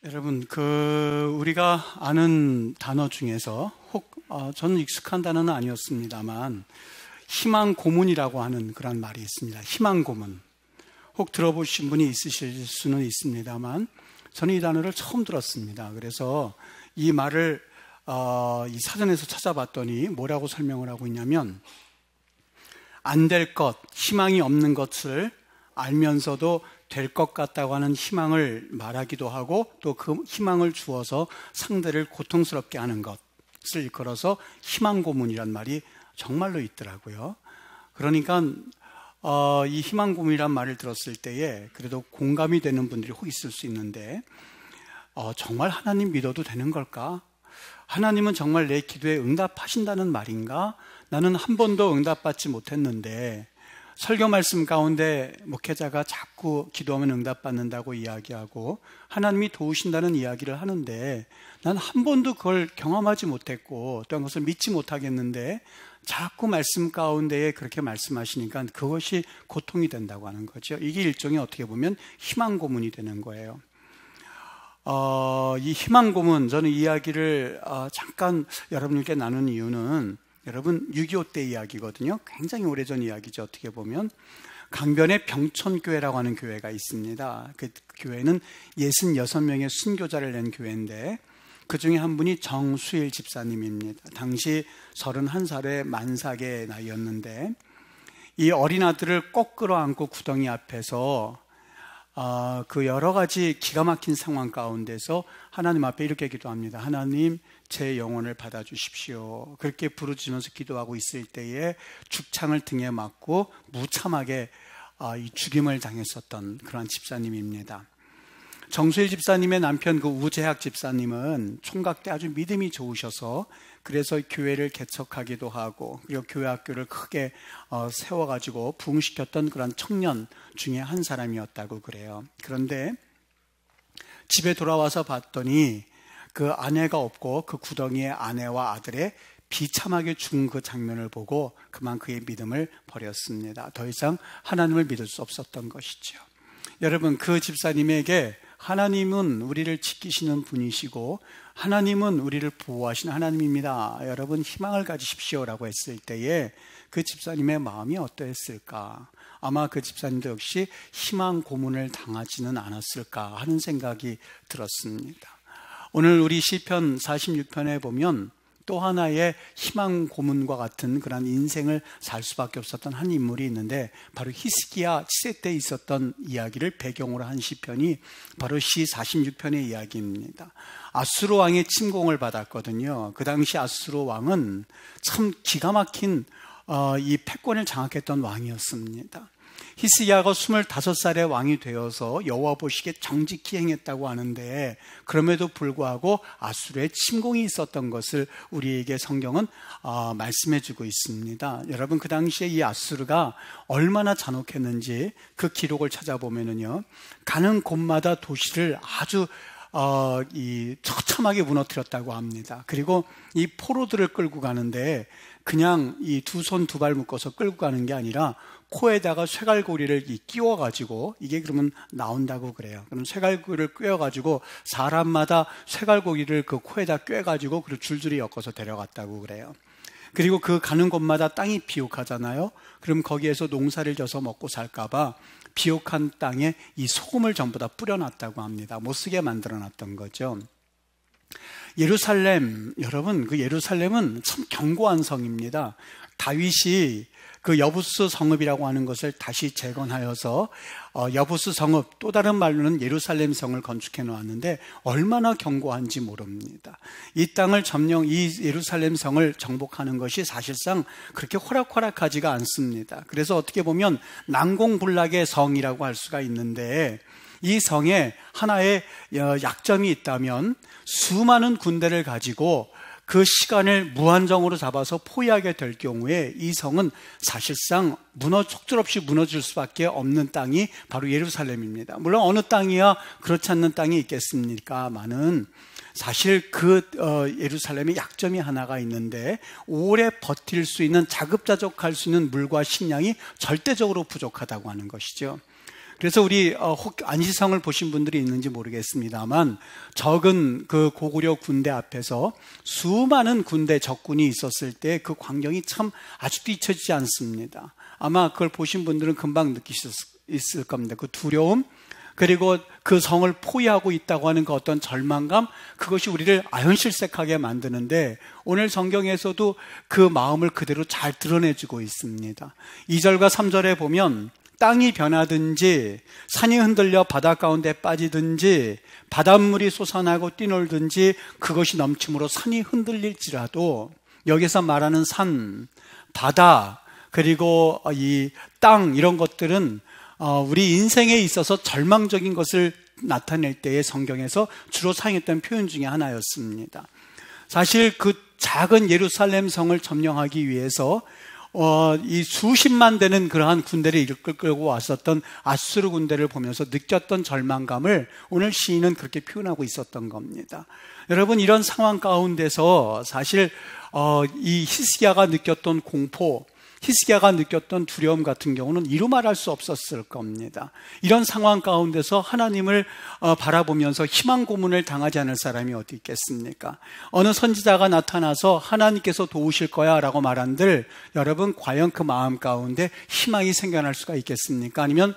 여러분, 우리가 아는 단어 중에서 저는 익숙한 단어는 아니었습니다만 희망 고문이라고 하는 그런 말이 있습니다. 희망 고문. 혹 들어보신 분이 있으실 수는 있습니다만 저는 이 단어를 처음 들었습니다. 그래서 이 말을 이 사전에서 찾아봤더니 뭐라고 설명을 하고 있냐면, 안 될 것, 희망이 없는 것을 알면서도 될 것 같다고 하는 희망을 말하기도 하고, 또 그 희망을 주어서 상대를 고통스럽게 하는 것을 일컬어서 희망 고문이란 말이 정말로 있더라고요. 그러니까 이 희망 고문이란 말을 들었을 때에 그래도 공감이 되는 분들이 혹 있을 수 있는데, 정말 하나님 믿어도 되는 걸까? 하나님은 정말 내 기도에 응답하신다는 말인가? 나는 한 번도 응답받지 못했는데, 설교 말씀 가운데 목회자가 자꾸 기도하면 응답받는다고 이야기하고 하나님이 도우신다는 이야기를 하는데, 난 한 번도 그걸 경험하지 못했고 또 그것을 믿지 못하겠는데 자꾸 말씀 가운데에 그렇게 말씀하시니까 그것이 고통이 된다고 하는 거죠. 이게 일종의 어떻게 보면 희망 고문이 되는 거예요. 이 희망 고문, 저는 이야기를 잠깐 여러분께 나눈 이유는, 여러분 6.25 때 이야기거든요. 굉장히 오래전 이야기죠. 어떻게 보면 강변에 병천교회라고 하는 교회가 있습니다. 그 교회는 66명의 순교자를 낸 교회인데 그 중에 한 분이 정수일 집사님입니다. 당시 31살의 만삭의 나이였는데 이 어린 아들을 꼭 끌어안고 구덩이 앞에서 그 여러 가지 기가 막힌 상황 가운데서 하나님 앞에 이렇게 기도합니다. 하나님, 제 영혼을 받아주십시오. 그렇게 부르짖으면서 기도하고 있을 때에 죽창을 등에 맞고 무참하게 이 죽임을 당했었던 그런 집사님입니다. 정수일 집사님의 남편 우재학 집사님은 총각 때 아주 믿음이 좋으셔서 그래서 교회를 개척하기도 하고, 그리고 교회 학교를 크게 세워가지고 부흥시켰던 그런 청년 중에 한 사람이었다고 그래요. 그런데 집에 돌아와서 봤더니 그 아내가 없고 그 구덩이에 아내와 아들의 비참하게 죽은 그 장면을 보고 그만 그의 믿음을 버렸습니다. 더 이상 하나님을 믿을 수 없었던 것이죠. 여러분, 그 집사님에게 하나님은 우리를 지키시는 분이시고 하나님은 우리를 보호하시는 하나님입니다. 여러분, 희망을 가지십시오라고 했을 때에 그 집사님의 마음이 어떠했을까? 아마 그 집사님도 역시 희망 고문을 당하지는 않았을까 하는 생각이 들었습니다. 오늘 우리 시편 46편에 보면 또 하나의 희망 고문과 같은 그런 인생을 살 수밖에 없었던 한 인물이 있는데, 바로 히스기야 치세 때 있었던 이야기를 배경으로 한 시편이 바로 시 46편의 이야기입니다. 아수르 왕의 침공을 받았거든요. 그 당시 아수르 왕은 참 기가 막힌 이 패권을 장악했던 왕이었습니다. 히스기야가 25살의 왕이 되어서 여호와 보시기에 정직히 행했다고 하는데, 그럼에도 불구하고 아수르의 침공이 있었던 것을 우리에게 성경은 말씀해 주고 있습니다. 여러분, 그 당시에 이 아수르가 얼마나 잔혹했는지 그 기록을 찾아보면은요, 가는 곳마다 도시를 아주 처참하게 무너뜨렸다고 합니다. 그리고 이 포로들을 끌고 가는데 그냥 이 두 손 두 발 묶어서 끌고 가는 게 아니라 코에다가 쇠갈고리를 끼워가지고, 이게 그러면 나온다고 그래요. 그럼 쇠갈고리를 꿰어가지고 사람마다 쇠갈고리를 그 코에다 꿰가지고 그리고 줄줄이 엮어서 데려갔다고 그래요. 그리고 그 가는 곳마다 땅이 비옥하잖아요. 그럼 거기에서 농사를 져서 먹고 살까봐 비옥한 땅에 이 소금을 전부 다 뿌려놨다고 합니다. 못 쓰게 만들어놨던 거죠. 예루살렘, 여러분, 그 예루살렘은 참 견고한 성입니다. 다윗이 그 여부스 성읍이라고 하는 것을 다시 재건하여서 여부스 성읍, 또 다른 말로는 예루살렘 성을 건축해 놓았는데 얼마나 견고한지 모릅니다. 이 땅을 이 예루살렘 성을 정복하는 것이 사실상 그렇게 호락호락하지가 않습니다. 그래서 어떻게 보면 난공불락의 성이라고 할 수가 있는데, 이 성에 하나의 약점이 있다면 수많은 군대를 가지고 그 시간을 무한정으로 잡아서 포위하게 될 경우에 이 성은 사실상 속절없이 무너질 수밖에 없는 땅이 바로 예루살렘입니다. 물론 어느 땅이야 그렇지 않는 땅이 있겠습니까마는, 사실 예루살렘의 약점이 하나가 있는데, 오래 버틸 수 있는, 자급자족할 수 있는 물과 식량이 절대적으로 부족하다고 하는 것이죠. 그래서 우리 혹 안시성을 보신 분들이 있는지 모르겠습니다만 적은 그 고구려 군대 앞에서 수많은 군대 적군이 있었을 때 그 광경이 참 아직도 잊혀지지 않습니다. 아마 그걸 보신 분들은 금방 느끼셨을 겁니다. 그 두려움, 그리고 그 성을 포위하고 있다고 하는 그 어떤 절망감, 그것이 우리를 아연실색하게 만드는데 오늘 성경에서도 그 마음을 그대로 잘 드러내주고 있습니다. 2절과 3절에 보면 땅이 변하든지 산이 흔들려 바다 가운데 빠지든지 바닷물이 솟아나고 뛰놀든지 그것이 넘침으로 산이 흔들릴지라도, 여기서 말하는 산, 바다, 그리고 이 땅, 이런 것들은 우리 인생에 있어서 절망적인 것을 나타낼 때에 성경에서 주로 사용했던 표현 중에 하나였습니다. 사실 그 작은 예루살렘 성을 점령하기 위해서 이 수십만 되는 그러한 군대를 이끌고 왔었던 아수르 군대를 보면서 느꼈던 절망감을 오늘 시인은 그렇게 표현하고 있었던 겁니다. 여러분, 이런 상황 가운데서 사실 이 히스기야가 느꼈던 공포, 히스기야가 느꼈던 두려움 같은 경우는 이루 말할 수 없었을 겁니다. 이런 상황 가운데서 하나님을 바라보면서 희망 고문을 당하지 않을 사람이 어디 있겠습니까? 어느 선지자가 나타나서 하나님께서 도우실 거야 라고 말한들 여러분, 과연 그 마음 가운데 희망이 생겨날 수가 있겠습니까? 아니면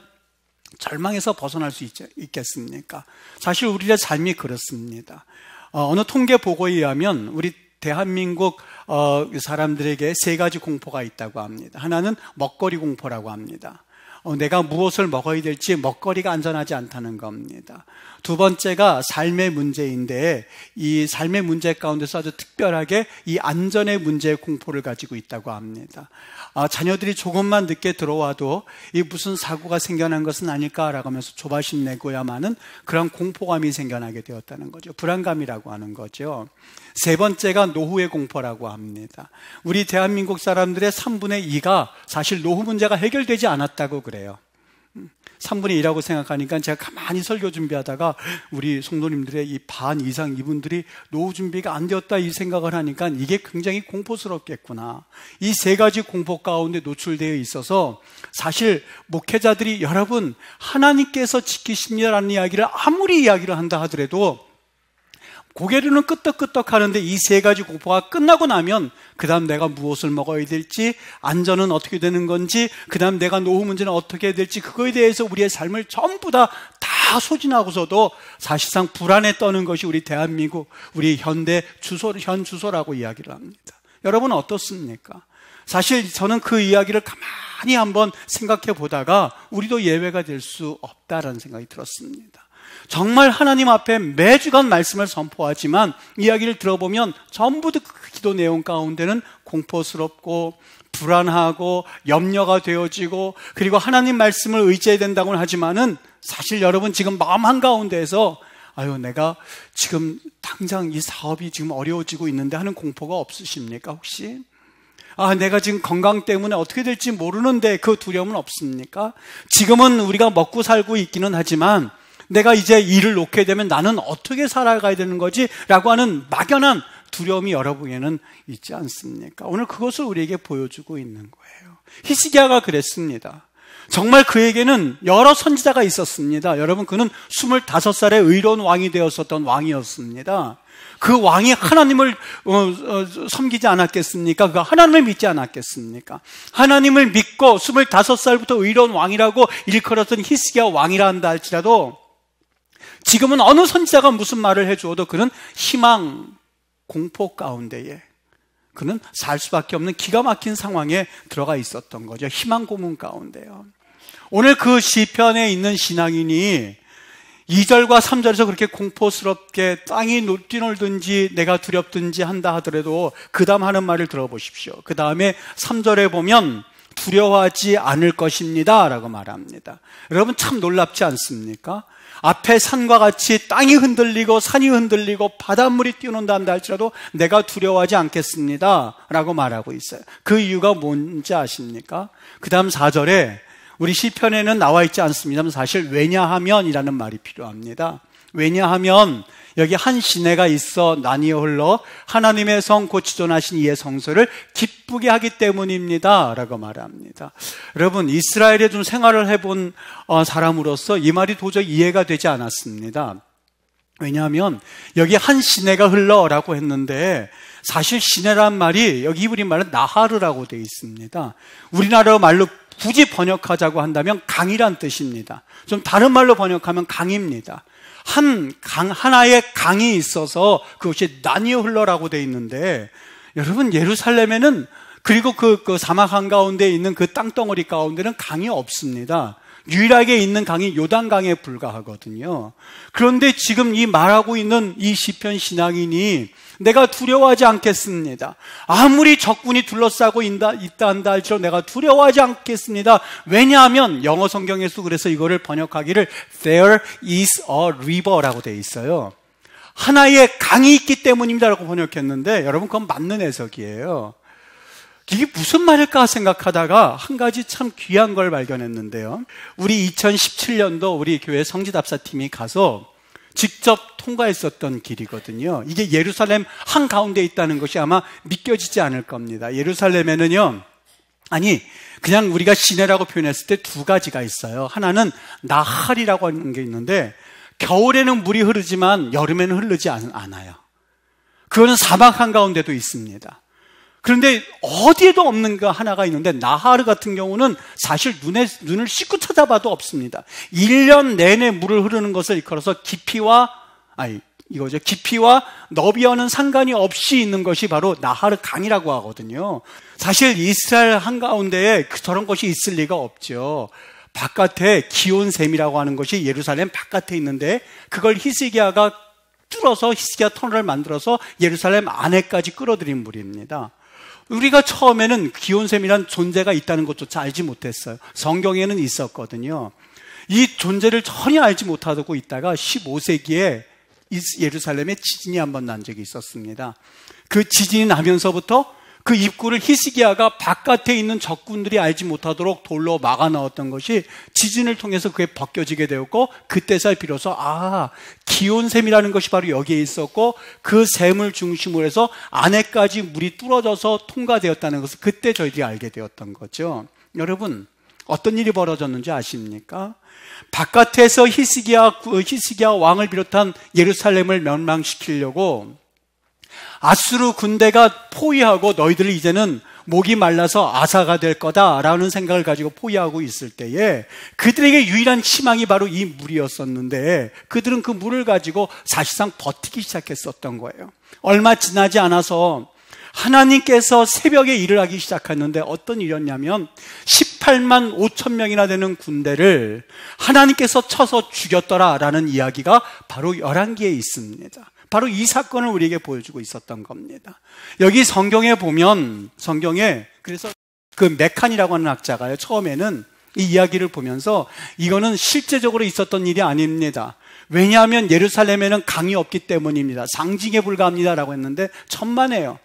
절망에서 벗어날 수 있겠습니까? 사실 우리의 삶이 그렇습니다. 어느 통계 보고에 의하면 우리 대한민국 사람들에게 세 가지 공포가 있다고 합니다. 하나는 먹거리 공포라고 합니다. 내가 무엇을 먹어야 될지 먹거리가 안전하지 않다는 겁니다. 두 번째가 삶의 문제인데 이 삶의 문제 가운데서 아주 특별하게 이 안전의 문제의 공포를 가지고 있다고 합니다. 자녀들이 조금만 늦게 들어와도 이 무슨 사고가 생겨난 것은 아닐까라고 하면서 조바심 내고야만은 그런 공포감이 생겨나게 되었다는 거죠. 불안감이라고 하는 거죠. 세 번째가 노후의 공포라고 합니다. 우리 대한민국 사람들의 3분의 2가 사실 노후 문제가 해결되지 않았다고 그래요. 3분의 2라고 생각하니까 제가 가만히 설교 준비하다가 우리 성도님들의 이 반 이상 이분들이 노후 준비가 안 되었다 이 생각을 하니까 이게 굉장히 공포스럽겠구나. 이 세 가지 공포 가운데 노출되어 있어서 사실 목회자들이 여러분 하나님께서 지키십니다라는 이야기를 아무리 이야기를 한다 하더라도 고개로는 끄떡끄떡 하는데 이 세 가지 공포가 끝나고 나면 그 다음 내가 무엇을 먹어야 될지, 안전은 어떻게 되는 건지, 그 다음 내가 노후 문제는 어떻게 해야 될지, 그거에 대해서 우리의 삶을 전부 다 소진하고서도 사실상 불안에 떠는 것이 우리 대한민국, 우리 현 주소라고 이야기를 합니다. 여러분은 어떻습니까? 사실 저는 그 이야기를 가만히 한번 생각해 보다가 우리도 예외가 될 수 없다라는 생각이 들었습니다. 정말 하나님 앞에 매주간 말씀을 선포하지만 이야기를 들어보면 전부 다 그 기도 내용 가운데는 공포스럽고 불안하고 염려가 되어지고, 그리고 하나님 말씀을 의지해야 된다고는 하지만은 사실 여러분 지금 마음 한가운데에서 내가 지금 당장 이 사업이 지금 어려워지고 있는데 하는 공포가 없으십니까 혹시? 내가 지금 건강 때문에 어떻게 될지 모르는데 그 두려움은 없습니까? 지금은 우리가 먹고 살고 있기는 하지만 내가 이제 일을 놓게 되면 나는 어떻게 살아가야 되는 거지? 라고 하는 막연한 두려움이 여러분에게는 있지 않습니까? 오늘 그것을 우리에게 보여주고 있는 거예요. 히스기야가 그랬습니다. 정말 그에게는 여러 선지자가 있었습니다. 여러분, 그는 25살에 의로운 왕이 되었었던 왕이었습니다. 그 왕이 하나님을 섬기지 않았겠습니까? 그 하나님을 믿지 않았겠습니까? 하나님을 믿고 25살부터 의로운 왕이라고 일컬었던 히스기야 왕이라 한다 할지라도 지금은 어느 선지자가 무슨 말을 해주어도 그는 희망, 공포 가운데에 그는 살 수밖에 없는 기가 막힌 상황에 들어가 있었던 거죠. 희망 고문 가운데요. 오늘 그 시편에 있는 신앙인이 2절과 3절에서 그렇게 공포스럽게 땅이 뛰놀든지 내가 두렵든지 한다 하더라도 그 다음 하는 말을 들어보십시오. 그 다음에 3절에 보면 두려워하지 않을 것입니다 라고 말합니다. 여러분 참 놀랍지 않습니까? 앞에 산과 같이 땅이 흔들리고 산이 흔들리고 바닷물이 뛰어논다 한다 할지라도 내가 두려워하지 않겠습니다 라고 말하고 있어요. 그 이유가 뭔지 아십니까? 그 다음 4절에 우리 시편에는 나와 있지 않습니다만 사실 왜냐하면 이라는 말이 필요합니다. 왜냐하면 여기 한 시내가 있어 나뉘어 흘러 하나님의 성 곧 지존하신 이의 성소를 기쁘게 하기 때문입니다 라고 말합니다. 여러분, 이스라엘에 좀 생활을 해본 사람으로서 이 말이 도저히 이해가 되지 않았습니다. 왜냐하면 여기 한 시내가 흘러라고 했는데 사실 시내란 말이 여기 히브리 말은 나하르라고 되어 있습니다. 우리나라 말로 굳이 번역하자고 한다면 강이란 뜻입니다. 좀 다른 말로 번역하면 강입니다. 하나의 강이 있어서 그것이 나뉘어 흘러라고 되어 있는데, 여러분, 예루살렘에는 그리고 그 사막 한가운데 있는 그 땅덩어리 가운데는 강이 없습니다. 유일하게 있는 강이 요단강에 불과하거든요. 그런데 지금 이 말하고 있는 이 시편 신앙인이 내가 두려워하지 않겠습니다. 아무리 적군이 둘러싸고 있다 한다 할지라도 내가 두려워하지 않겠습니다. 왜냐하면 영어 성경에서 그래서 이거를 번역하기를 There is a river라고 되어 있어요. 하나의 강이 있기 때문입니다 라고 번역했는데, 여러분, 그건 맞는 해석이에요. 이게 무슨 말일까 생각하다가 한 가지 참 귀한 걸 발견했는데요. 우리 2017년도 우리 교회 성지답사팀이 가서 직접 통과했었던 길이거든요. 이게 예루살렘 한가운데 있다는 것이 아마 믿겨지지 않을 겁니다. 예루살렘에는요, 그냥 우리가 시내라고 표현했을 때 두 가지가 있어요. 하나는 나할이라고 하는 게 있는데, 겨울에는 물이 흐르지만 여름에는 흐르지 않아요. 그거는 사막 한가운데도 있습니다. 그런데 어디에도 없는 거 하나가 있는데, 나하르 같은 경우는 사실 눈을 씻고 찾아봐도 없습니다. 1년 내내 물을 흐르는 것을 일컬어서 깊이와 너비와는 상관이 없이 있는 것이 바로 나하르 강이라고 하거든요. 사실 이스라엘 한가운데에 저런 것이 있을 리가 없죠. 바깥에 기온샘이라고 하는 것이 예루살렘 바깥에 있는데, 그걸 히스기야가 뚫어서 히스기야 터널을 만들어서 예루살렘 안에까지 끌어들인 물입니다. 우리가 처음에는 기온샘이란 존재가 있다는 것조차 알지 못했어요. 성경에는 있었거든요. 이 존재를 전혀 알지 못하고 있다가 15세기에 예루살렘에 지진이 한번 난 적이 있었습니다. 그 지진이 나면서부터 그 입구를 히스기야가 바깥에 있는 적군들이 알지 못하도록 돌로 막아 넣었던 것이 지진을 통해서 그게 벗겨지게 되었고, 그때서 비로소 기온샘이라는 것이 바로 여기에 있었고, 그 샘을 중심으로 해서 안에까지 물이 뚫어져서 통과되었다는 것을 그때 저희들이 알게 되었던 거죠. 여러분, 어떤 일이 벌어졌는지 아십니까? 바깥에서 히스기야 왕을 비롯한 예루살렘을 멸망시키려고 아수르 군대가 포위하고 너희들을 이제는 목이 말라서 아사가 될 거다라는 생각을 가지고 포위하고 있을 때에 그들에게 유일한 희망이 바로 이 물이었었는데, 그들은 그 물을 가지고 사실상 버티기 시작했었던 거예요. 얼마 지나지 않아서 하나님께서 새벽에 일을 하기 시작했는데, 어떤 일이었냐면 18만 5천 명이나 되는 군대를 하나님께서 쳐서 죽였더라라는 이야기가 바로 열왕기에 있습니다. 바로 이 사건을 우리에게 보여주고 있었던 겁니다. 여기 성경에 보면, 그래서 그 메칸이라고 하는 학자가요, 처음에는 이 이야기를 보면서 이거는 실제적으로 있었던 일이 아닙니다. 왜냐하면 예루살렘에는 강이 없기 때문입니다. 상징에 불과합니다라고 했는데 천만에요.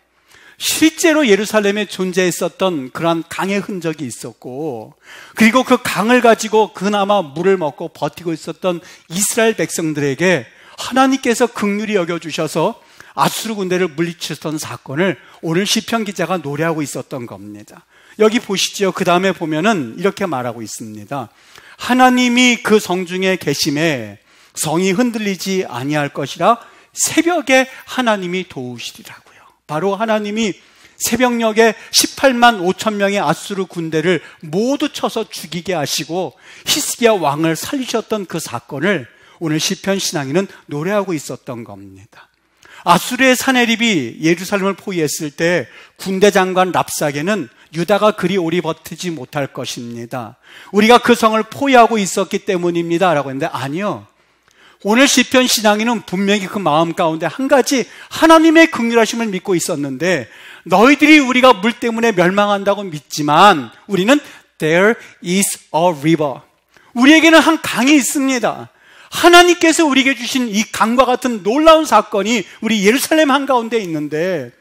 실제로 예루살렘에 존재했었던 그러한 강의 흔적이 있었고, 그리고 그 강을 가지고 그나마 물을 먹고 버티고 있었던 이스라엘 백성들에게 하나님께서 긍휼히 여겨주셔서 아수르 군대를 물리쳤던 사건을 오늘 시편 기자가 노래하고 있었던 겁니다. 여기 보시죠. 그 다음에 보면은 이렇게 말하고 있습니다. 하나님이 그 성중에 계심에 성이 흔들리지 아니할 것이라 새벽에 하나님이 도우시리라고요. 바로 하나님이 새벽녘에 18만 5천 명의 아수르 군대를 모두 쳐서 죽이게 하시고 히스기야 왕을 살리셨던 그 사건을 오늘 시편 신앙인은 노래하고 있었던 겁니다. 아수르의 사네립이 예루살렘을 포위했을 때 군대 장관 랍사게는 유다가 그리 오래 버티지 못할 것입니다. 우리가 그 성을 포위하고 있었기 때문입니다 라고 했는데, 아니요. 오늘 시편 신앙인은 분명히 그 마음 가운데 한 가지 하나님의 긍휼하심을 믿고 있었는데, 너희들이 우리가 물 때문에 멸망한다고 믿지만 우리는 There is a river. 우리에게는 한 강이 있습니다. 하나님께서 우리에게 주신 이 강과 같은 놀라운 사건이 우리 예루살렘 한가운데 있는데,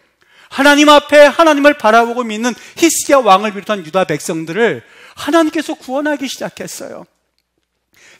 하나님 앞에 하나님을 바라보고 믿는 히스기야 왕을 비롯한 유다 백성들을 하나님께서 구원하기 시작했어요.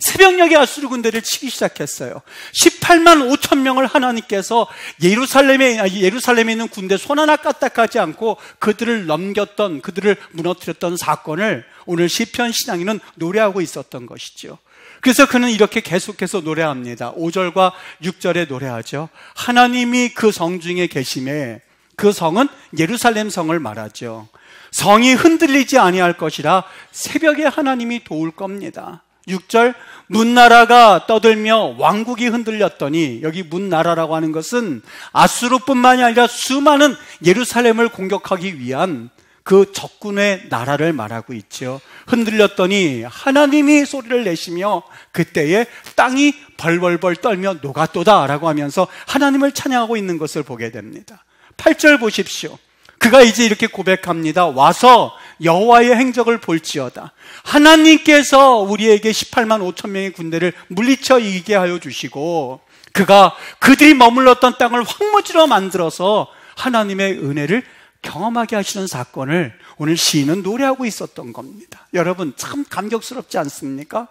새벽녘에 아수르 군대를 치기 시작했어요. 18만 5천 명을 하나님께서 예루살렘에 있는 군대 손 하나 까딱하지 않고 그들을 넘겼던, 그들을 무너뜨렸던 사건을 오늘 시편 신앙인은 노래하고 있었던 것이죠. 그래서 그는 이렇게 계속해서 노래합니다. 5절과 6절에 노래하죠. 하나님이 그 성 중에 계심에, 그 성은 예루살렘 성을 말하죠. 성이 흔들리지 아니할 것이라 새벽에 하나님이 도울 겁니다. 6절, 문나라가 떠들며 왕국이 흔들렸더니, 여기 문나라라고 하는 것은 아수르뿐만이 아니라 수많은 예루살렘을 공격하기 위한 그 적군의 나라를 말하고 있죠. 흔들렸더니 하나님이 소리를 내시며 그때에 땅이 벌벌벌 떨며 녹았도다라고 하면서 하나님을 찬양하고 있는 것을 보게 됩니다. 8절 보십시오. 그가 이제 이렇게 고백합니다. 와서 여호와의 행적을 볼지어다. 하나님께서 우리에게 18만 5천 명의 군대를 물리쳐 이기게 하여 주시고, 그가 그들이 머물렀던 땅을 황무지로 만들어서 하나님의 은혜를 경험하게 하시는 사건을 오늘 시인은 노래하고 있었던 겁니다. 여러분, 참 감격스럽지 않습니까?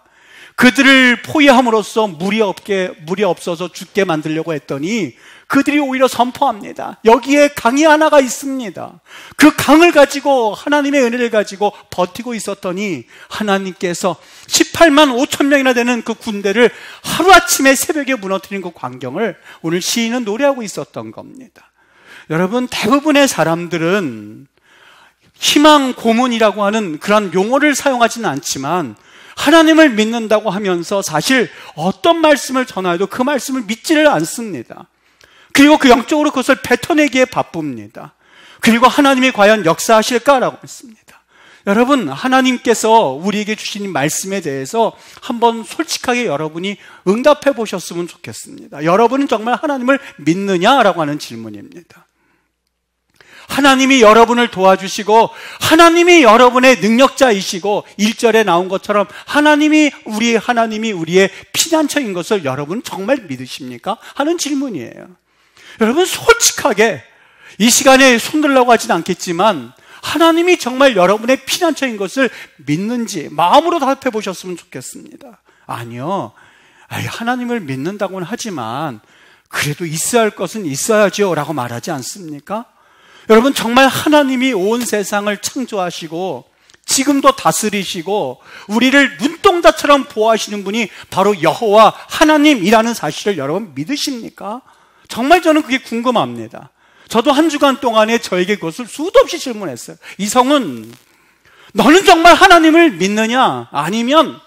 그들을 포위함으로써 물이 없어서 죽게 만들려고 했더니 그들이 오히려 선포합니다. 여기에 강이 하나가 있습니다. 그 강을 가지고, 하나님의 은혜를 가지고 버티고 있었더니 하나님께서 18만 5천 명이나 되는 그 군대를 하루아침에 새벽에 무너뜨린 그 광경을 오늘 시인은 노래하고 있었던 겁니다. 여러분, 대부분의 사람들은 희망 고문이라고 하는 그런 용어를 사용하지는 않지만 하나님을 믿는다고 하면서 사실 어떤 말씀을 전하여도 그 말씀을 믿지를 않습니다. 그리고 그 영적으로 그것을 뱉어내기에 바쁩니다. 그리고 하나님이 과연 역사하실까라고 했습니다. 여러분, 하나님께서 우리에게 주신 말씀에 대해서 한번 솔직하게 여러분이 응답해 보셨으면 좋겠습니다. 여러분은 정말 하나님을 믿느냐라고 하는 질문입니다. 하나님이 여러분을 도와주시고 하나님이 여러분의 능력자이시고 1절에 나온 것처럼 하나님이 우리의 피난처인 것을 여러분 정말 믿으십니까? 하는 질문이에요. 여러분, 솔직하게 이 시간에 손들라고 하진 않겠지만 하나님이 정말 여러분의 피난처인 것을 믿는지 마음으로 답해 보셨으면 좋겠습니다. 아니요, 하나님을 믿는다고는 하지만 그래도 있어야 할 것은 있어야죠 라고 말하지 않습니까? 여러분, 정말 하나님이 온 세상을 창조하시고 지금도 다스리시고 우리를 눈동자처럼 보호하시는 분이 바로 여호와 하나님이라는 사실을 여러분 믿으십니까? 정말 저는 그게 궁금합니다. 저도 한 주간 동안에 저에게 그것을 수도 없이 질문했어요. 이성은, 너는 정말 하나님을 믿느냐? 아니면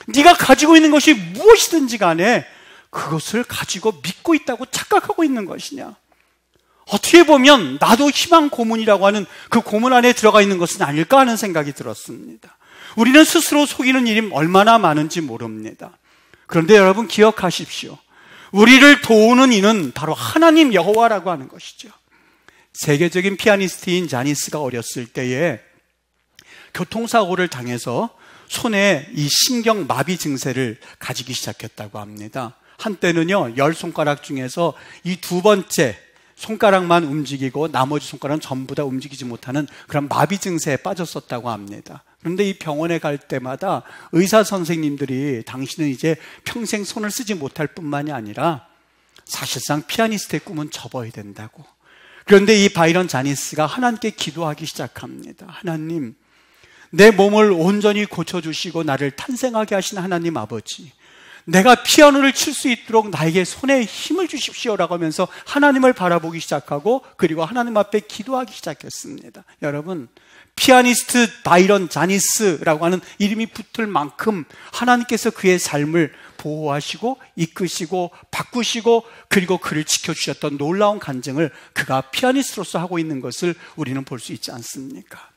네가 가지고 있는 것이 무엇이든지 간에 그것을 가지고 믿고 있다고 착각하고 있는 것이냐? 어떻게 보면 나도 희망 고문이라고 하는 그 고문 안에 들어가 있는 것은 아닐까 하는 생각이 들었습니다. 우리는 스스로 속이는 일이 얼마나 많은지 모릅니다. 그런데 여러분, 기억하십시오. 우리를 도우는 이는 바로 하나님 여호와라고 하는 것이죠. 세계적인 피아니스트인 자니스가 어렸을 때에 교통사고를 당해서 손에 이 신경마비 증세를 가지기 시작했다고 합니다. 한때는요, 10손가락 중에서 이 두 번째 손가락만 움직이고 나머지 손가락은 전부 다 움직이지 못하는 그런 마비 증세에 빠졌었다고 합니다. 그런데 이 병원에 갈 때마다 의사 선생님들이 당신은 이제 평생 손을 쓰지 못할 뿐만이 아니라 사실상 피아니스트의 꿈은 접어야 된다고. 그런데 이 바이런 자니스가 하나님께 기도하기 시작합니다. 하나님, 내 몸을 온전히 고쳐주시고 나를 탄생하게 하신 하나님 아버지, 내가 피아노를 칠 수 있도록 나에게 손에 힘을 주십시오라고 하면서 하나님을 바라보기 시작하고 그리고 하나님 앞에 기도하기 시작했습니다. 여러분, 피아니스트 바이런 자니스라고 하는 이름이 붙을 만큼 하나님께서 그의 삶을 보호하시고 이끄시고 바꾸시고 그리고 그를 지켜주셨던 놀라운 간증을 그가 피아니스트로서 하고 있는 것을 우리는 볼 수 있지 않습니까?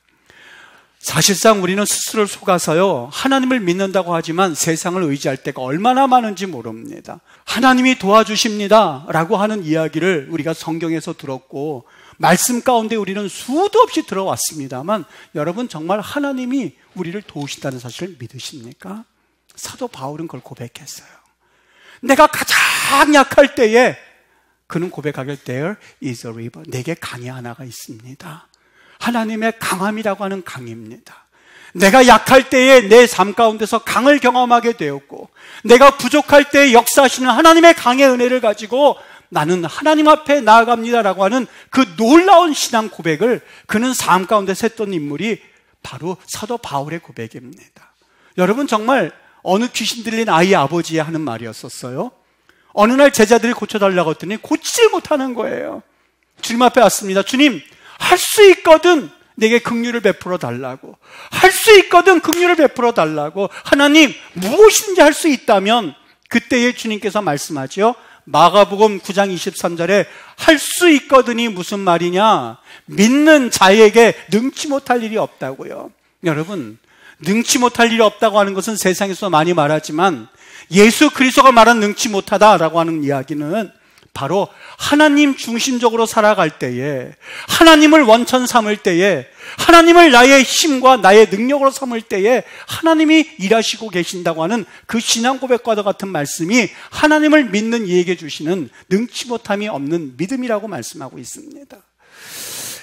사실상 우리는 스스로를 속아서요, 하나님을 믿는다고 하지만 세상을 의지할 때가 얼마나 많은지 모릅니다. 하나님이 도와주십니다 라고 하는 이야기를 우리가 성경에서 들었고 말씀 가운데 우리는 수도 없이 들어왔습니다만, 여러분 정말 하나님이 우리를 도우신다는 사실을 믿으십니까? 사도 바울은 그걸 고백했어요. 내가 가장 약할 때에 그는 고백하길, There is a river. 내게 강이 하나가 있습니다. 하나님의 강함이라고 하는 강입니다. 내가 약할 때에 내 삶 가운데서 강을 경험하게 되었고, 내가 부족할 때에 역사하시는 하나님의 강의 은혜를 가지고 나는 하나님 앞에 나아갑니다라고 하는 그 놀라운 신앙 고백을 그는 삶 가운데서 했던 인물이 바로 사도 바울의 고백입니다. 여러분, 정말 어느 귀신 들린 아이의 아버지에 하는 말이었었어요. 어느 날 제자들이 고쳐달라고 했더니 고치질 못하는 거예요. 주님 앞에 왔습니다. 주님, 할 수 있거든 내게 긍휼을 베풀어 달라고, 할 수 있거든 긍휼을 베풀어 달라고. 하나님, 무엇인지 할 수 있다면 그때에 주님께서 말씀하죠. 마가복음 9장 23절에 할 수 있거든이 무슨 말이냐? 믿는 자에게 능치 못할 일이 없다고요. 여러분, 능치 못할 일이 없다고 하는 것은 세상에서 많이 말하지만 예수 그리스도가 말한 능치 못하다라고 하는 이야기는 바로 하나님 중심적으로 살아갈 때에, 하나님을 원천 삼을 때에, 하나님을 나의 힘과 나의 능력으로 삼을 때에 하나님이 일하시고 계신다고 하는 그 신앙 고백과도 같은 말씀이 하나님을 믿는 이에게 주시는 능치 못함이 없는 믿음이라고 말씀하고 있습니다.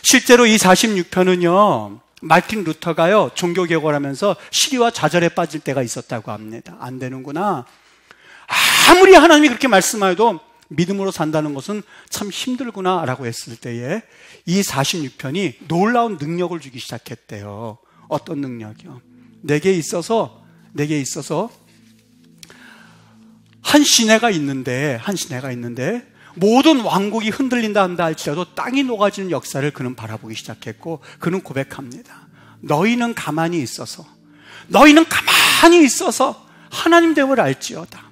실제로 이 46편은요, 마틴 루터가요, 종교개혁을 하면서 시기와 좌절에 빠질 때가 있었다고 합니다. 안 되는구나, 아무리 하나님이 그렇게 말씀하여도 믿음으로 산다는 것은 참 힘들구나 라고 했을 때에 이 46편이 놀라운 능력을 주기 시작했대요. 어떤 능력이요? 내게 있어서 한 시내가 있는데 모든 왕국이 흔들린다 한다 할지라도 땅이 녹아지는 역사를 그는 바라보기 시작했고, 그는 고백합니다. 너희는 가만히 있어서 하나님 됨을 알지어다.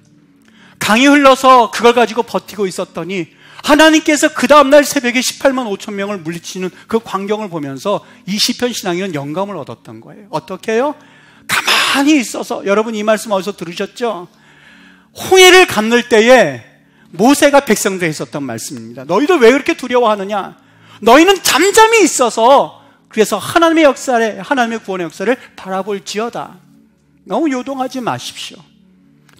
강이 흘러서 그걸 가지고 버티고 있었더니 하나님께서 그 다음날 새벽에 18만 5천 명을 물리치는 그 광경을 보면서 이 시편 신앙인은 영감을 얻었던 거예요. 어떻게 해요? 가만히 있어서. 여러분, 이 말씀 어디서 들으셨죠? 홍해를 건널 때에 모세가 백성들에 있었던 말씀입니다. 너희들 왜 그렇게 두려워하느냐? 너희는 잠잠히 있어서 그래서 하나님의 역사를, 하나님의 구원의 역사를 바라볼지어다. 너무 요동하지 마십시오.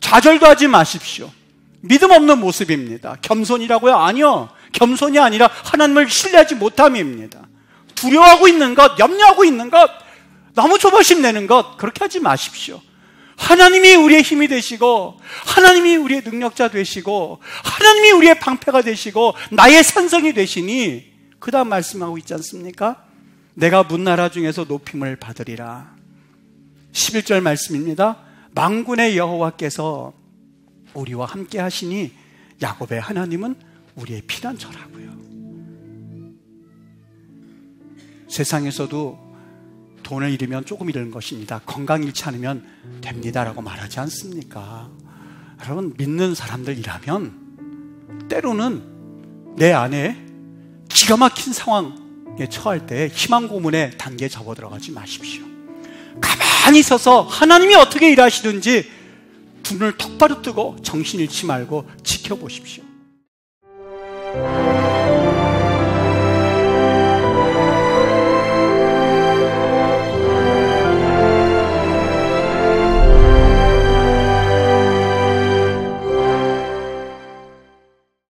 좌절도 하지 마십시오. 믿음 없는 모습입니다. 겸손이라고요? 아니요. 겸손이 아니라 하나님을 신뢰하지 못함입니다. 두려워하고 있는 것, 염려하고 있는 것, 너무 조바심 내는 것, 그렇게 하지 마십시오. 하나님이 우리의 힘이 되시고, 하나님이 우리의 능력자 되시고, 하나님이 우리의 방패가 되시고, 나의 산성이 되시니 그 다음 말씀하고 있지 않습니까? 내가 문나라 중에서 높임을 받으리라. 11절 말씀입니다. 만군의 여호와께서 우리와 함께 하시니 야곱의 하나님은 우리의 피난처라고요. 세상에서도 돈을 잃으면 조금 잃은 것입니다. 건강 잃지 않으면 됩니다라고 말하지 않습니까? 여러분, 믿는 사람들이라면 때로는 내 안에 기가 막힌 상황에 처할 때 희망 고문의 단계에 접어들어가지 마십시오. 가만히 서서 하나님이 어떻게 일하시든지 눈을 똑바로 뜨고 정신 잃지 말고 지켜보십시오.